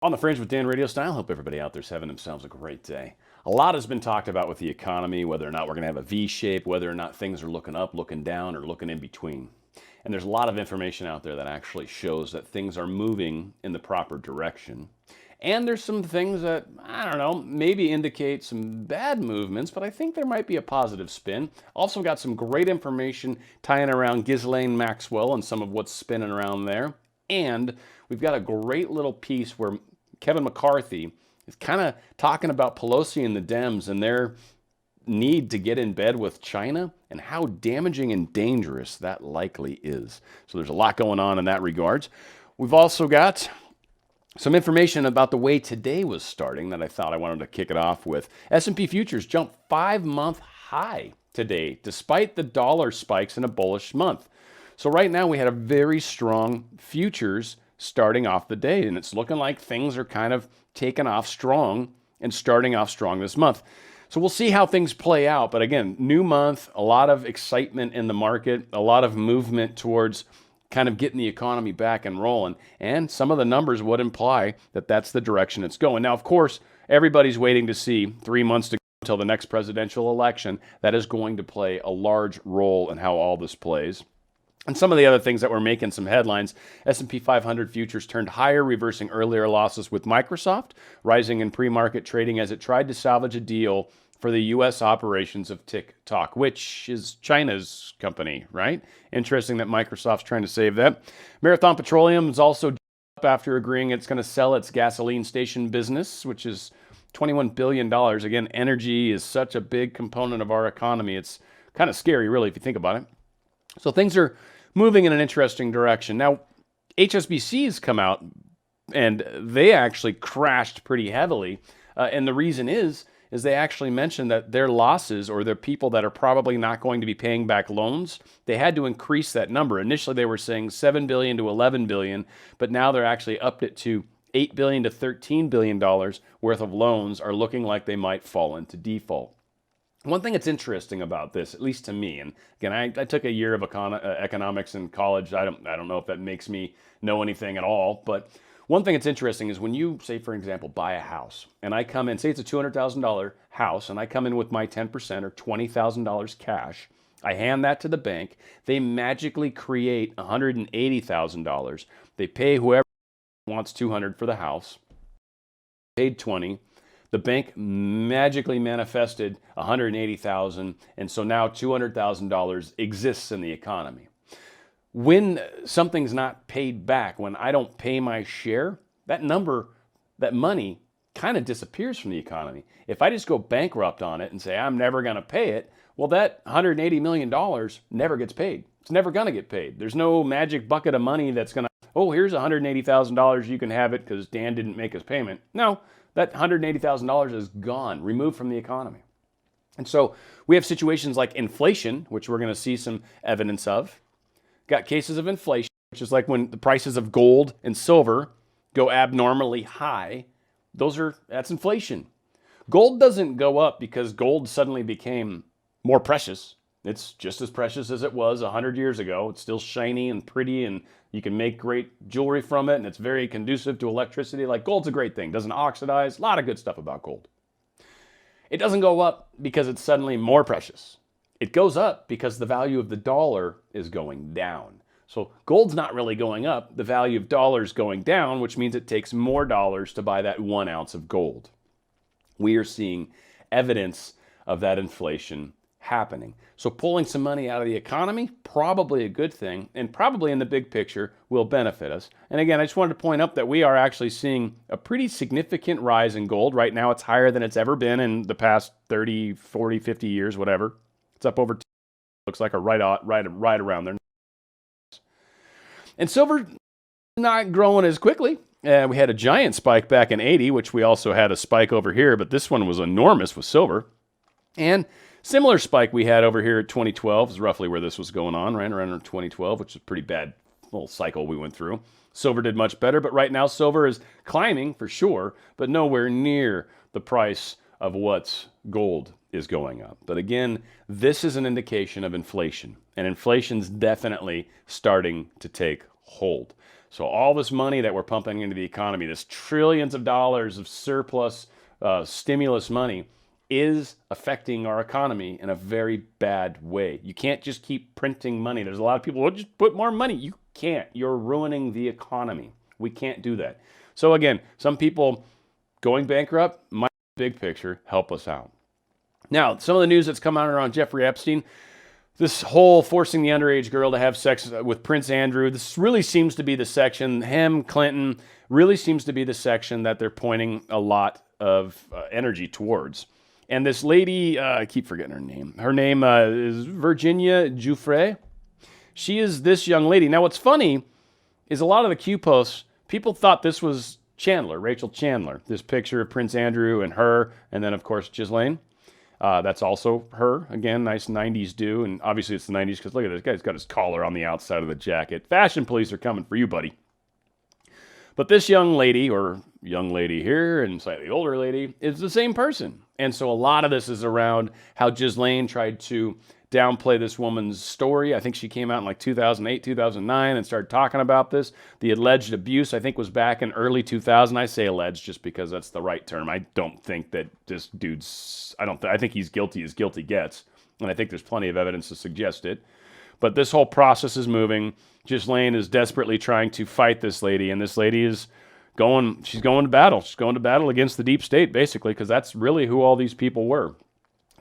On the Fringe with Dan RadioStyle. Hope everybody out there's having themselves a great day. A lot has been talked about with the economy, whether or not we're going to have a V shape, whether or not things are looking up, looking down, or looking in between. And there's a lot of information out there that actually shows that things are moving in the proper direction. And there's some things that, I don't know, maybe indicate some bad movements, but I think there might be a positive spin. Also got some great information tying around Ghislaine Maxwell and some of what's spinning around there. And we've got a great little piece where Kevin McCarthy is kind of talking about Pelosi and the Dems and their need to get in bed with China and how damaging and dangerous that likely is. So there's a lot going on in that regards. We've also got some information about the way today was starting that I thought I wanted to kick it off with. S&P futures jumped 5-month high today, despite the dollar spikes in a bullish month. So right now we had a very strong futures starting off the day, and it's looking like things are kind of taking off strong and starting off strong this month. So we'll see how things play out. But again, new month, a lot of excitement in the market, a lot of movement towards kind of getting the economy back and rolling. And some of the numbers would imply that that's the direction it's going. Now, of course, everybody's waiting to see 3 months to go until the next presidential election. That is going to play a large role in how all this plays. And some of the other things that were making some headlines, S&P 500 futures turned higher, reversing earlier losses with Microsoft, rising in pre-market trading as it tried to salvage a deal for the U.S. operations of TikTok, which is China's company, right? Interesting that Microsoft's trying to save that. Marathon Petroleum is also up after agreeing it's going to sell its gasoline station business, which is $21 billion. Again, energy is such a big component of our economy. It's kind of scary, really, if you think about it. So things are moving in an interesting direction. Now, HSBC's come out and they actually crashed pretty heavily. And the reason is they actually mentioned that their losses, or their people that are probably not going to be paying back loans, they had to increase that number. Initially, they were saying $7 billion to $11 billion, but now they're actually upped it to $8 billion to $13 billion worth of loans are looking like they might fall into default. One thing that's interesting about this, at least to me, and again, I took a year of economics in college. I don't know if that makes me know anything at all, but one thing that's interesting is when you, say, for example, buy a house, and I come in, say it's a $200,000 house, and I come in with my 10% or $20,000 cash, I hand that to the bank, they magically create $180,000. They pay whoever wants $200 for the house, paid $20. The bank magically manifested $180,000, and so now $200,000 exists in the economy. When something's not paid back, when I don't pay my share, that number, that money kind of disappears from the economy. If I just go bankrupt on it and say I'm never going to pay it, well, that $180 million never gets paid. It's never going to get paid. There's no magic bucket of money that's going to, oh, here's $180,000, you can have it because Dan didn't make his payment. No. That $180,000 is gone, removed from the economy. And so we have situations like inflation, which we're going to see some evidence of. Got cases of inflation, which is like when the prices of gold and silver go abnormally high. That's inflation. Gold doesn't go up because gold suddenly became more precious. It's just as precious as it was 100 years ago. It's still shiny and pretty, and you can make great jewelry from it, and it's very conducive to electricity. Like, gold's a great thing. Doesn't oxidize. A lot of good stuff about gold. It doesn't go up because it's suddenly more precious. It goes up because the value of the dollar is going down. So gold's not really going up. The value of dollars going down, which means it takes more dollars to buy that 1 ounce of gold. We are seeing evidence of that inflation happening. So pulling some money out of the economy, probably a good thing, and probably in the big picture will benefit us. And again, I just wanted to point out that we are actually seeing a pretty significant rise in gold. Right now, it's higher than it's ever been in the past 30, 40, 50 years, whatever. It's up over, looks like right around there. And silver not growing as quickly. We had a giant spike back in 80, which we also had a spike over here, but this one was enormous with silver. And similar spike we had over here at 2012 is roughly where this was going on, right around 2012, which is a pretty bad little cycle we went through. Silver did much better, but right now silver is climbing for sure, but nowhere near the price of what's gold is going up. But again, this is an indication of inflation, and inflation's definitely starting to take hold. So all this money that we're pumping into the economy, this trillions of dollars of surplus stimulus money, is affecting our economy in a very bad way. You can't just keep printing money. There's a lot of people, well, just put more money. You can't. You're ruining the economy. We can't do that. So again, some people going bankrupt might be big picture, help us out. Now, some of the news that's come out around Jeffrey Epstein, this whole forcing the underage girl to have sex with Prince Andrew, this really seems to be the section, him, Clinton, really seems to be the section that they're pointing a lot of energy towards. And this lady, I keep forgetting her name. Her name is Virginia Giuffre. She is this young lady. Now, what's funny is a lot of the Q posts, people thought this was Chandler, Rachel Chandler. This picture of Prince Andrew and her, and then, of course, Ghislaine. That's also her. Again, nice 90s do. And obviously, it's the 90s because look at this guy's got his collar on the outside of the jacket. Fashion police are coming for you, buddy. But this young lady, or young lady here and slightly older lady, is the same person. And so a lot of this is around how Ghislaine tried to downplay this woman's story. I think she came out in like 2008, 2009 and started talking about this. The alleged abuse, I think, was back in early 2000. I say alleged just because that's the right term. I don't think that this dude's, I think he's guilty as guilty gets. And I think there's plenty of evidence to suggest it. But this whole process is moving. Ghislaine is desperately trying to fight this lady, and this lady is she's going to battle. She's going to battle against the deep state, basically, because that's really who all these people were.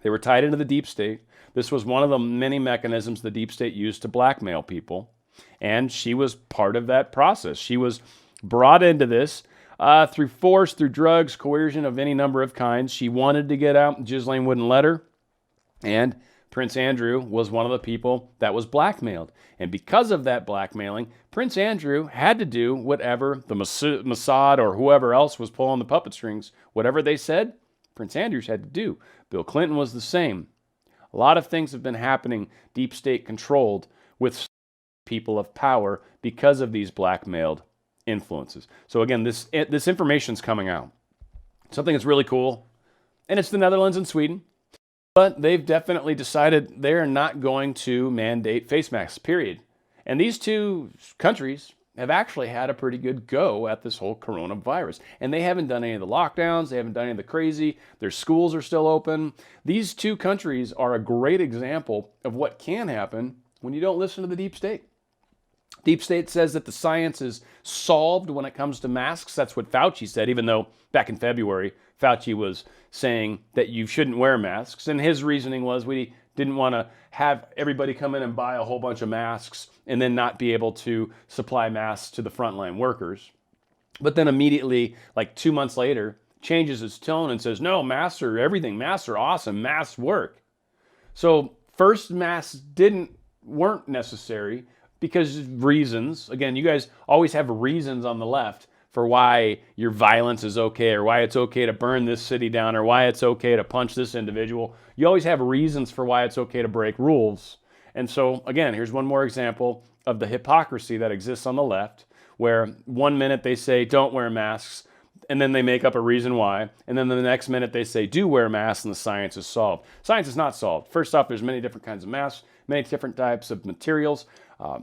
They were tied into the deep state. This was one of the many mechanisms the deep state used to blackmail people, and she was part of that process. She was brought into this through force, through drugs, coercion of any number of kinds. She wanted to get out. Ghislaine wouldn't let her, and Prince Andrew was one of the people that was blackmailed. And because of that blackmailing, Prince Andrew had to do whatever the Mossad or whoever else was pulling the puppet strings, whatever they said, Prince Andrew had to do. Bill Clinton was the same. A lot of things have been happening deep state controlled with people of power because of these blackmailed influences. So again, this information's coming out. Something that's really cool, and it's the Netherlands and Sweden. But they've definitely decided they're not going to mandate face masks, period. And these two countries have actually had a pretty good go at this whole coronavirus. And they haven't done any of the lockdowns. They haven't done any of the crazy. Their schools are still open. These two countries are a great example of what can happen when you don't listen to the deep state. Deep state says that the science is solved when it comes to masks. That's what Fauci said, even though back in February, Fauci was saying that you shouldn't wear masks. And his reasoning was we didn't want to have everybody come in and buy a whole bunch of masks and then not be able to supply masks to the frontline workers. But then immediately, like 2 months later, changes his tone and says, no, masks are everything. Masks are awesome. Masks work. So first, masks weren't necessary because reasons. Again, you guys always have reasons on the left for why your violence is okay, or why it's okay to burn this city down, or why it's okay to punch this individual. You always have reasons for why it's okay to break rules. And so, again, here's one more example of the hypocrisy that exists on the left, where 1 minute they say don't wear masks, and then they make up a reason why, and then the next minute they say do wear masks, and the science is solved. Science is not solved. First off, there's many different kinds of masks, many different types of materials,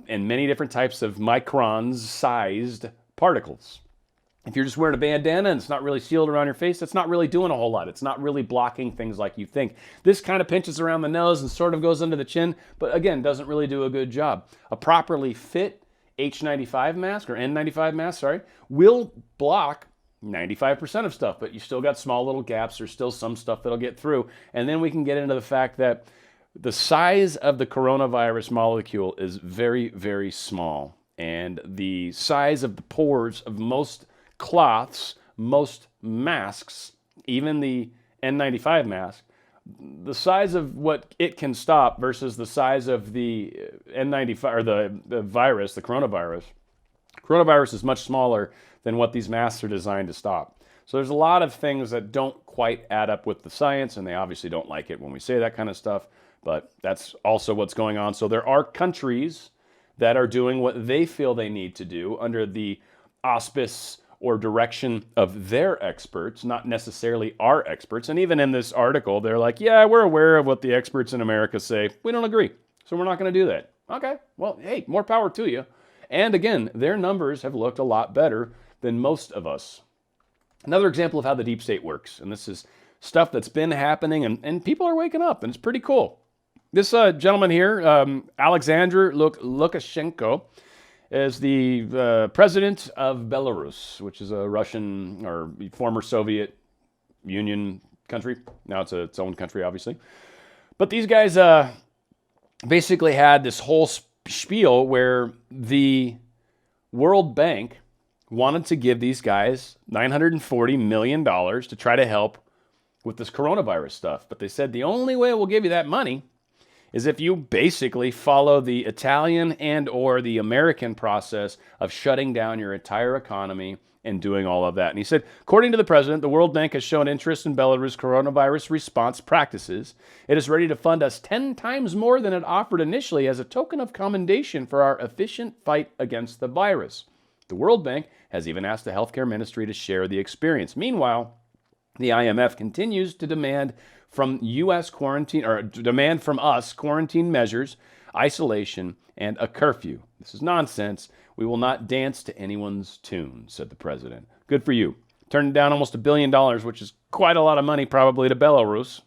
and many different types of microns-sized particles. If you're just wearing a bandana and it's not really sealed around your face, that's not really doing a whole lot. It's not really blocking things like you think. This kind of pinches around the nose and sort of goes under the chin, but again, doesn't really do a good job. A properly fit H95 mask, or N95 mask, will block 95% of stuff, but you still got small little gaps. There's still some stuff that'll get through. And then we can get into the fact that the size of the coronavirus molecule is very, very small. And the size of the pores of most cloths, most masks, even the N95 mask, the size of what it can stop versus the size of the N95 or the virus, the coronavirus. Coronavirus is much smaller than what these masks are designed to stop. So there's a lot of things that don't quite add up with the science, and they obviously don't like it when we say that kind of stuff, but that's also what's going on. So there are countries that are doing what they feel they need to do under the auspice or direction of their experts, not necessarily our experts. And even in this article, they're like, yeah, we're aware of what the experts in America say. We don't agree, so we're not going to do that. Okay, well, hey, more power to you. And again, their numbers have looked a lot better than most of us. Another example of how the deep state works, and this is stuff that's been happening, and people are waking up, and it's pretty cool. This gentleman here, Alexander Lukashenko, is the president of Belarus, which is a Russian or former Soviet Union country. Now it's its own country, obviously. But these guys basically had this whole spiel where the World Bank wanted to give these guys $940 million to try to help with this coronavirus stuff. But they said the only way we'll give you that money is if you basically follow the Italian and or the American process of shutting down your entire economy and doing all of that. And he said, according to the president, the World Bank has shown interest in Belarus coronavirus response practices. It is ready to fund us 10 times more than it offered initially as a token of commendation for our efficient fight against the virus. The World Bank has even asked the healthcare ministry to share the experience. Meanwhile, the IMF continues to demand from us quarantine measures, isolation, and a curfew. This is nonsense. We will not dance to anyone's tune, said the president. Good for you. Turned down almost $1 billion, which is quite a lot of money probably to Belarus.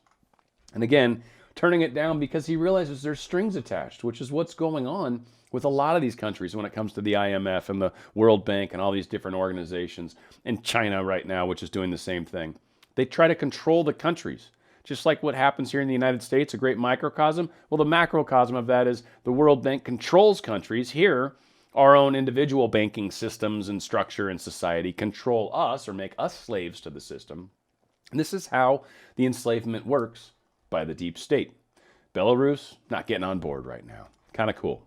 And again, turning it down because he realizes there's strings attached, which is what's going on with a lot of these countries when it comes to the IMF and the World Bank and all these different organizations, and China right now, which is doing the same thing. They try to control the countries, just like what happens here in the United States, a great microcosm. Well, the macrocosm of that is the World Bank controls countries. Here, our own individual banking systems and structure and society control us or make us slaves to the system. And this is how the enslavement works by the deep state. Belarus, not getting on board right now. Kind of cool.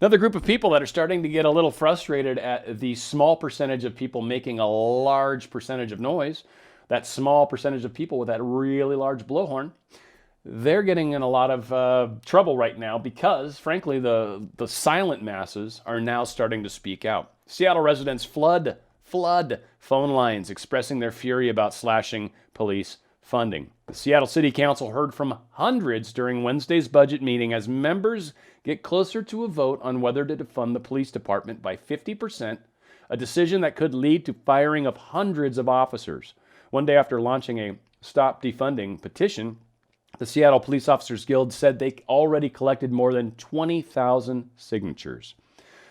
Another group of people that are starting to get a little frustrated at the small percentage of people making a large percentage of noise, that small percentage of people with that really large blowhorn, they're getting in a lot of trouble right now because, frankly, the silent masses are now starting to speak out. Seattle residents flood phone lines expressing their fury about slashing police funding. The Seattle City Council heard from hundreds during Wednesday's budget meeting as members get closer to a vote on whether to defund the police department by 50%, a decision that could lead to firing of hundreds of officers. One day after launching a Stop Defunding petition, the Seattle Police Officers Guild said they already collected more than 20,000 signatures.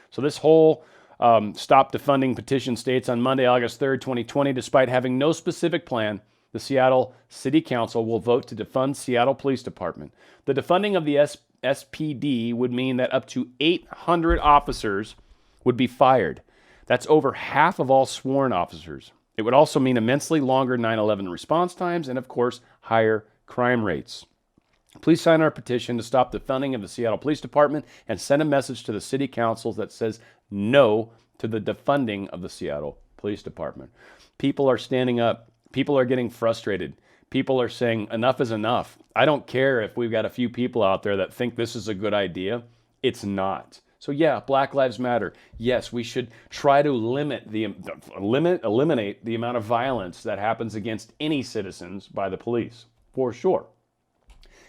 So this whole Stop Defunding petition states on Monday, August 3rd, 2020, despite having no specific plan, the Seattle City Council will vote to defund Seattle Police Department. The defunding of the SPD would mean that up to 800 officers would be fired. That's over half of all sworn officers. It would also mean immensely longer 9/11 response times and, of course, higher crime rates. Please sign our petition to stop the funding of the Seattle Police Department and send a message to the City Council that says no to the defunding of the Seattle Police Department. People are standing up. People are getting frustrated. People are saying enough is enough. I don't care if we've got a few people out there that think this is a good idea. It's not. So yeah, Black Lives Matter. Yes, we should try to eliminate the amount of violence that happens against any citizens by the police, for sure.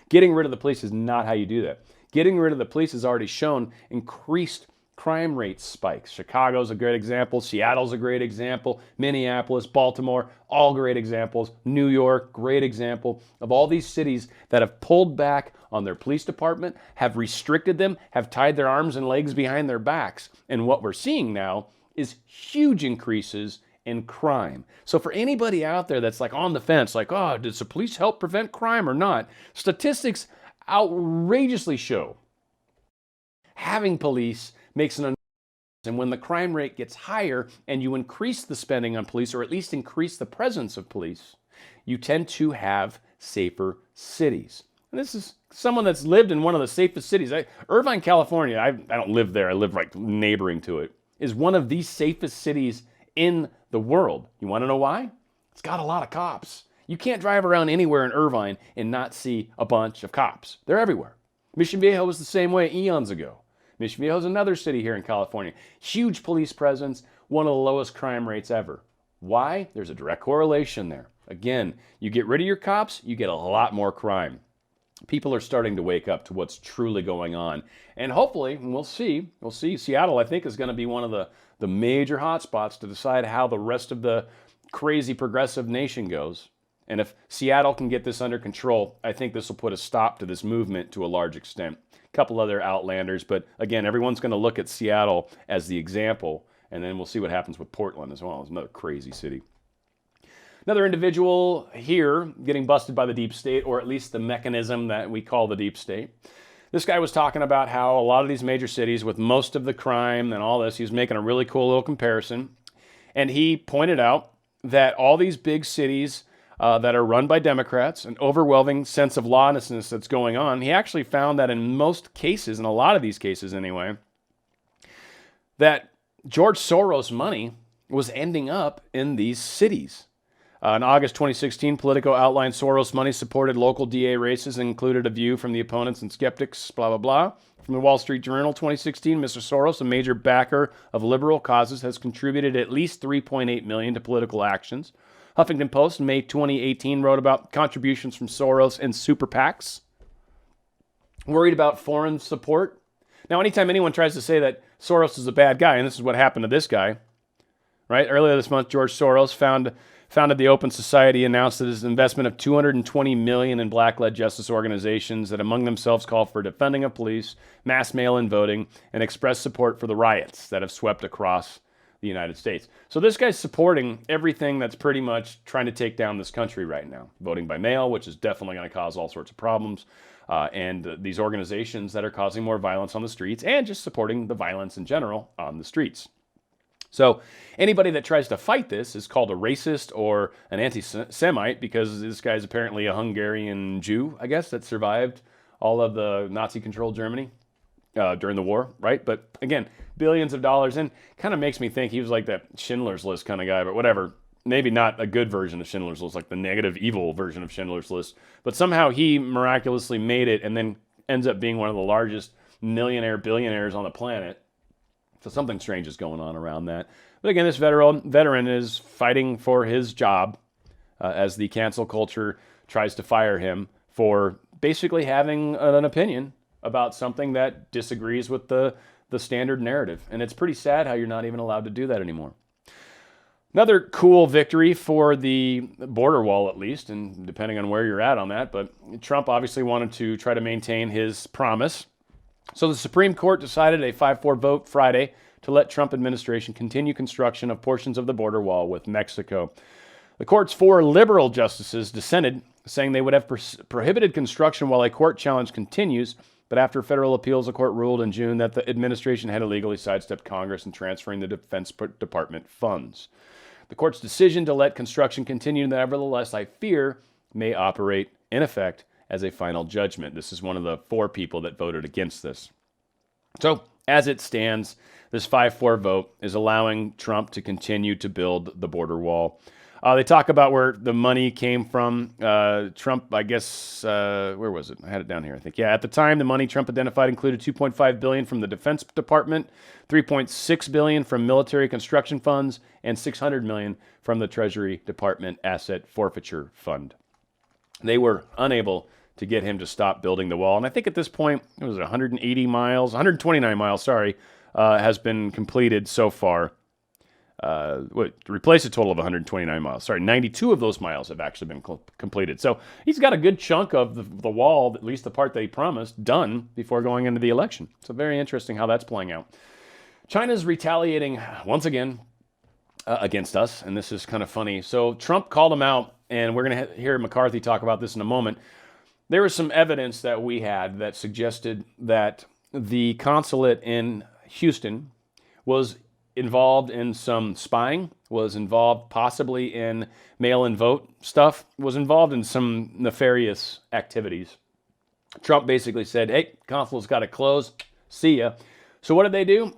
Getting rid of the police is not how you do that. Getting rid of the police has already shown increased crime rate spikes. Chicago's a great example. Seattle's a great example. Minneapolis, Baltimore, all great examples. New York, great example of all these cities that have pulled back on their police department, have restricted them, have tied their arms and legs behind their backs. And what we're seeing now is huge increases in crime. So for anybody out there that's like on the fence, like, oh, does the police help prevent crime or not? Statistics outrageously show having police makes an and when the crime rate gets higher and you increase the spending on police, or at least increase the presence of police, you tend to have safer cities. And this is someone that's lived in one of the safest cities. Irvine, California, I don't live there. I live right neighboring to it, is one of the safest cities in the world. You want to know why? It's got a lot of cops. You can't drive around anywhere in Irvine and not see a bunch of cops. They're everywhere. Mission Viejo was the same way eons ago. Mission Viejo is another city here in California. Huge police presence, one of the lowest crime rates ever. Why? There's a direct correlation there. Again, you get rid of your cops, you get a lot more crime. People are starting to wake up to what's truly going on. And hopefully, and we'll see, Seattle, I think, is going to be one of the major hotspots to decide how the rest of the crazy progressive nation goes. And if Seattle can get this under control, I think this will put a stop to this movement to a large extent. A couple other outlanders, but again, everyone's going to look at Seattle as the example, and then we'll see what happens with Portland as well. It's another crazy city. Another individual here getting busted by the deep state, or at least the mechanism that we call the deep state. This guy was talking about how a lot of these major cities, with most of the crime and all this, he was making a really cool little comparison. And he pointed out that all these big cities that are run by Democrats, an overwhelming sense of lawlessness that's going on, he actually found that in most cases, in a lot of these cases anyway, that George Soros' money was ending up in these cities. In August 2016, Politico outlined Soros' money-supported local DA races and included a view from the opponents and skeptics, blah, blah, blah. From the Wall Street Journal, 2016, Mr. Soros, a major backer of liberal causes, has contributed at least $3.8 million to political actions. Huffington Post, in May 2018, wrote about contributions from Soros and super PACs. Worried about foreign support? Now, anytime anyone tries to say that Soros is a bad guy, and this is what happened to this guy, right? Earlier this month, George Soros founded the Open Society, announced that his investment of $220 million in black-led justice organizations that among themselves call for defunding of police, mass mail-in voting, and express support for the riots that have swept across the United States. So this guy's supporting everything that's pretty much trying to take down this country right now. Voting by mail, which is definitely going to cause all sorts of problems, and these organizations that are causing more violence on the streets, and just supporting the violence in general on the streets. So anybody that tries to fight this is called a racist or an anti-Semite, because this guy's apparently a Hungarian Jew, I guess, that survived all of the Nazi-controlled Germany during the war, right? But again, billions of dollars, and kind of makes me think he was like that Schindler's List kind of guy, but whatever. Maybe not a good version of Schindler's List, like the negative, evil version of Schindler's List. But somehow he miraculously made it and then ends up being one of the largest billionaires on the planet. So something strange is going on around that. But again, this veteran is fighting for his job as the cancel culture tries to fire him for basically having an opinion about something that disagrees with the standard narrative. And it's pretty sad how you're not even allowed to do that anymore. Another cool victory for the border wall, at least, and depending on where you're at on that, but Trump obviously wanted to try to maintain his promise. So the Supreme Court decided a 5-4 vote Friday to let Trump administration continue construction of portions of the border wall with Mexico. The court's 4 liberal justices dissented, saying they would have prohibited construction while a court challenge continues, but after federal appeals, the court ruled in June that the administration had illegally sidestepped Congress in transferring the Defense Department funds. The court's decision to let construction continue, nevertheless, I fear, may operate in effect as a final judgment. This is one of the 4 people that voted against this. So, as it stands, this 5-4 vote is allowing Trump to continue to build the border wall. They talk about where the money came from. Trump, I guess, where was it? I had it down here, I think. Yeah, at the time, the money Trump identified included $2.5 billion from the Defense Department, $3.6 billion from military construction funds, and $600 million from the Treasury Department Asset Forfeiture Fund. They were unable to get him to stop building the wall. And I think at this point, it was 129 miles, has been completed so far. To replace a total of 129 miles. 92 of those miles have actually been completed. So he's got a good chunk of the wall, at least the part that he promised, done before going into the election. So very interesting how that's playing out. China's retaliating once again against us, and this is kind of funny. So Trump called him out, and we're going to hear McCarthy talk about this in a moment. There was some evidence that we had that suggested that the consulate in Houston was involved in some spying, was involved possibly in mail-in vote stuff, was involved in some nefarious activities. Trump basically said, hey, consulate's got to close, see ya. So what did they do?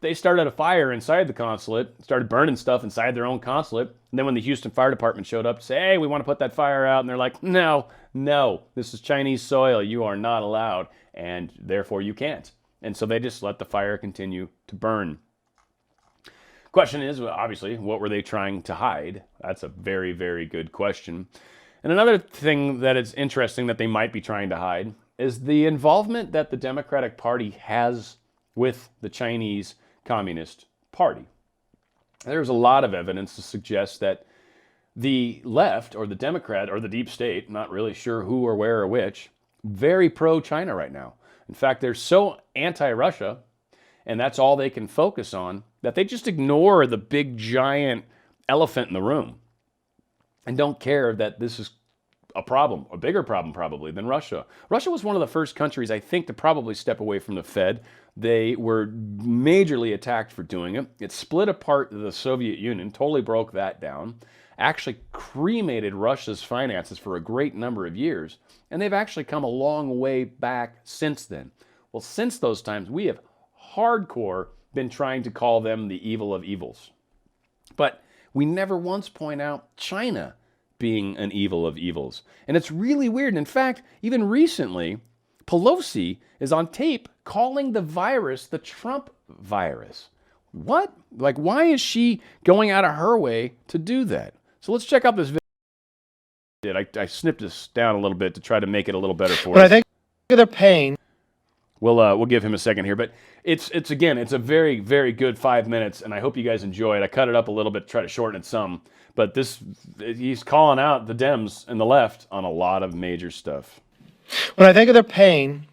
They started a fire inside the consulate, started burning stuff inside their own consulate, and then when the Houston Fire Department showed up to say, hey, we want to put that fire out, and they're like, no, this is Chinese soil, you are not allowed, and therefore you can't. And so they just let the fire continue to burn. Question is, obviously, what were they trying to hide? That's a very, very good question. And another thing that is interesting that they might be trying to hide is the involvement that the Democratic Party has with the Chinese Communist Party. There's a lot of evidence to suggest that the left, or the Democrat, or the deep state, not really sure who or where or which, very pro-China right now. In fact, they're so anti-Russia, and that's all they can focus on, that they just ignore the big giant elephant in the room and don't care that this is a problem, a bigger problem probably than Russia. Russia was one of the first countries, I think, to probably step away from the Fed. They were majorly attacked for doing it. It split apart the Soviet Union, totally broke that down, actually cremated Russia's finances for a great number of years, and they've actually come a long way back since then. Well, since those times, we have hardcore been trying to call them the evil of evils. But we never once point out China being an evil of evils. And it's really weird. In fact, even recently, Pelosi is on tape calling the virus the Trump virus. What? Like, why is she going out of her way to do that? So let's check out this video. I snipped this down a little bit to try to make it a little better for us. But I think they're paying. We'll give him a second here, but it's a very, very good 5 minutes, and I hope you guys enjoy it. I cut it up a little bit, try to shorten it some, but he's calling out the Dems and the left on a lot of major stuff. When I think of their pain,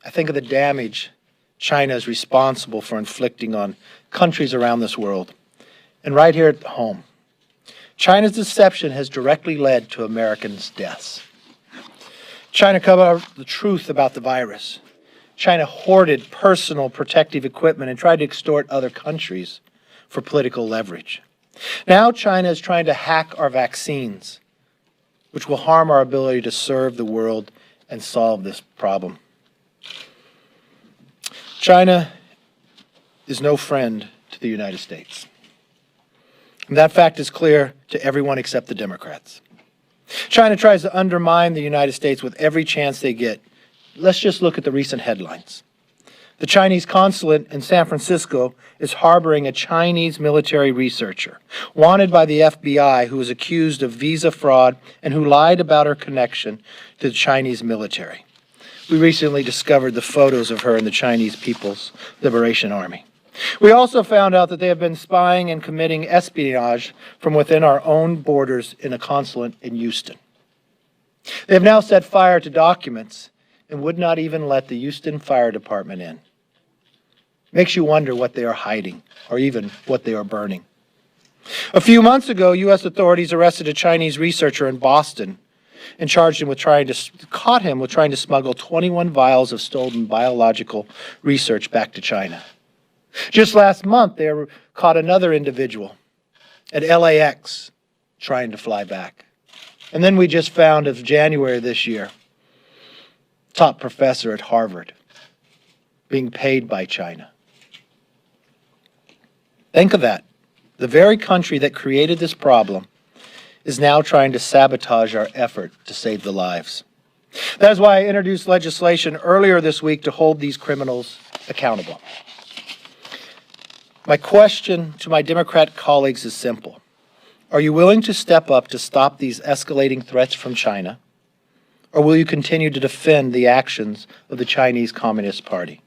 I think of the damage China is responsible for inflicting on countries around this world, and right here at home. China's deception has directly led to Americans' deaths. China covered the truth about the virus. China hoarded personal protective equipment and tried to extort other countries for political leverage. Now China is trying to hack our vaccines, which will harm our ability to serve the world and solve this problem. China is no friend to the United States. And that fact is clear to everyone except the Democrats. China tries to undermine the United States with every chance they get. Let's just look at the recent headlines. The Chinese consulate in San Francisco is harboring a Chinese military researcher, wanted by the FBI, who is accused of visa fraud and who lied about her connection to the Chinese military. We recently discovered the photos of her in the Chinese People's Liberation Army. We also found out that they have been spying and committing espionage from within our own borders in a consulate in Houston. They have now set fire to documents and would not even let the Houston Fire Department in. Makes you wonder what they are hiding, or even what they are burning. A few months ago, U.S. authorities arrested a Chinese researcher in Boston and caught him with trying to smuggle 21 vials of stolen biological research back to China. Just last month, they caught another individual at LAX trying to fly back. And then we just found, of January this year, top professor at Harvard being paid by China. Think of that. The very country that created this problem is now trying to sabotage our effort to save the lives. That is why I introduced legislation earlier this week to hold these criminals accountable. My question to my Democrat colleagues is simple. Are you willing to step up to stop these escalating threats from China? Or will you continue to defend the actions of the Chinese Communist Party?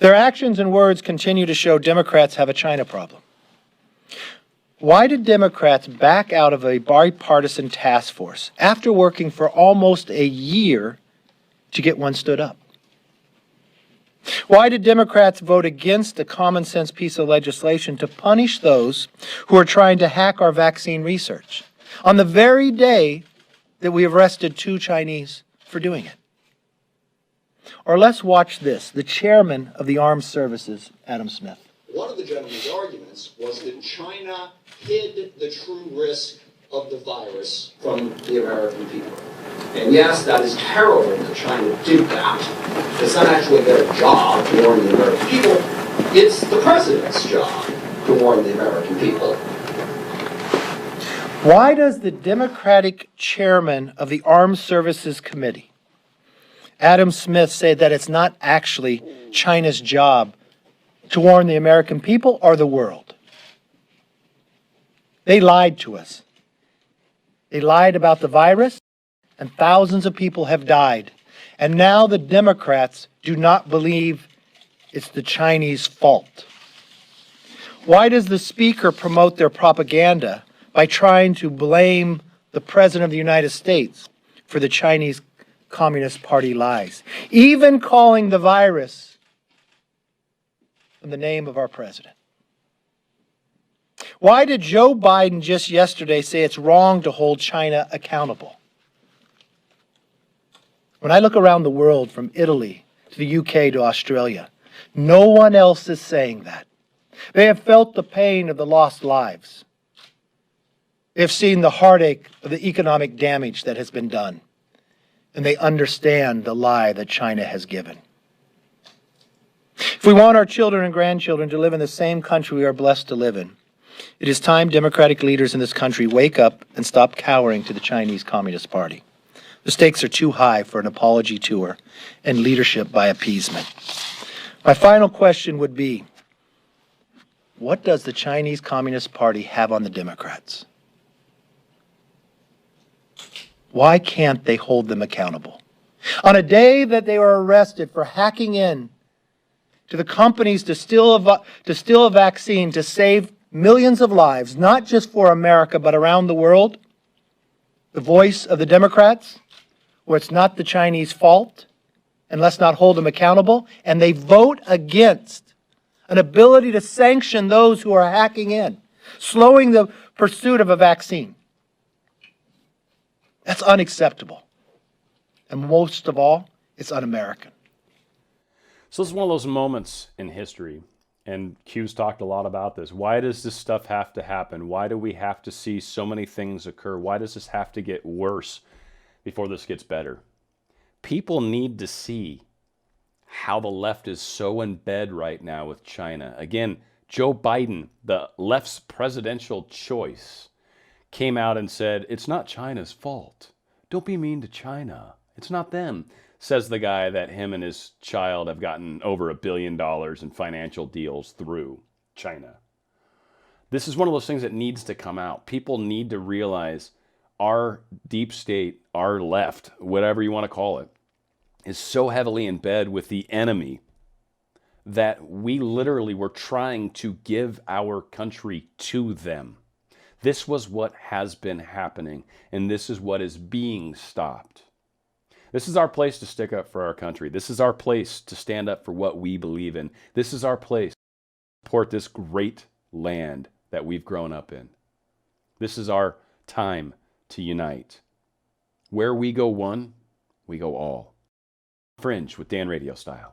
Their actions and words continue to show Democrats have a China problem. Why did Democrats back out of a bipartisan task force after working for almost a year to get one stood up? Why did Democrats vote against a common sense piece of legislation to punish those who are trying to hack our vaccine research on the very day that we arrested 2 Chinese for doing it? Or let's watch this, the chairman of the Armed Services, Adam Smith. One of the gentleman's arguments was that China hid the true risk of the virus from the American people. And yes, that is terrible that China did that. It's not actually their job to warn the American people. It's the president's job to warn the American people. Why does the Democratic chairman of the Armed Services Committee, Adam Smith, say that it's not actually China's job to warn the American people or the world? They lied to us. They lied about the virus, and thousands of people have died. And now the Democrats do not believe it's the Chinese fault. Why does the speaker promote their propaganda by trying to blame the President of the United States for the Chinese Communist Party lies, even calling the virus in the name of our president? Why did Joe Biden just yesterday say it's wrong to hold China accountable? When I look around the world, from Italy to the UK to Australia, no one else is saying that. They have felt the pain of the lost lives. They have seen the heartache of the economic damage that has been done. And they understand the lie that China has given. If we want our children and grandchildren to live in the same country we are blessed to live in, it is time Democratic leaders in this country wake up and stop cowering to the Chinese Communist Party. The stakes are too high for an apology tour and leadership by appeasement. My final question would be, what does the Chinese Communist Party have on the Democrats? Why can't they hold them accountable? On a day that they were arrested for hacking in to the companies to steal a vaccine to save millions of lives, not just for America, but around the world, the voice of the Democrats, where it's not the Chinese fault, and let's not hold them accountable, and they vote against an ability to sanction those who are hacking in, slowing the pursuit of a vaccine. That's unacceptable. And most of all, it's un-American. So this is one of those moments in history, and Q's talked a lot about this. Why does this stuff have to happen? Why do we have to see so many things occur? Why does this have to get worse before this gets better? People need to see how the left is so in bed right now with China. Again, Joe Biden, the left's presidential choice, came out and said, it's not China's fault. Don't be mean to China. It's not them. Says the guy that him and his child have gotten over $1 billion in financial deals through China. This is one of those things that needs to come out. People need to realize our deep state, our left, whatever you want to call it, is so heavily in bed with the enemy that we literally were trying to give our country to them. This was what has been happening, and this is what is being stopped. This is our place to stick up for our country. This is our place to stand up for what we believe in. This is our place to support this great land that we've grown up in. This is our time to unite. Where we go one, we go all. Fringe with Dan RadioStyle.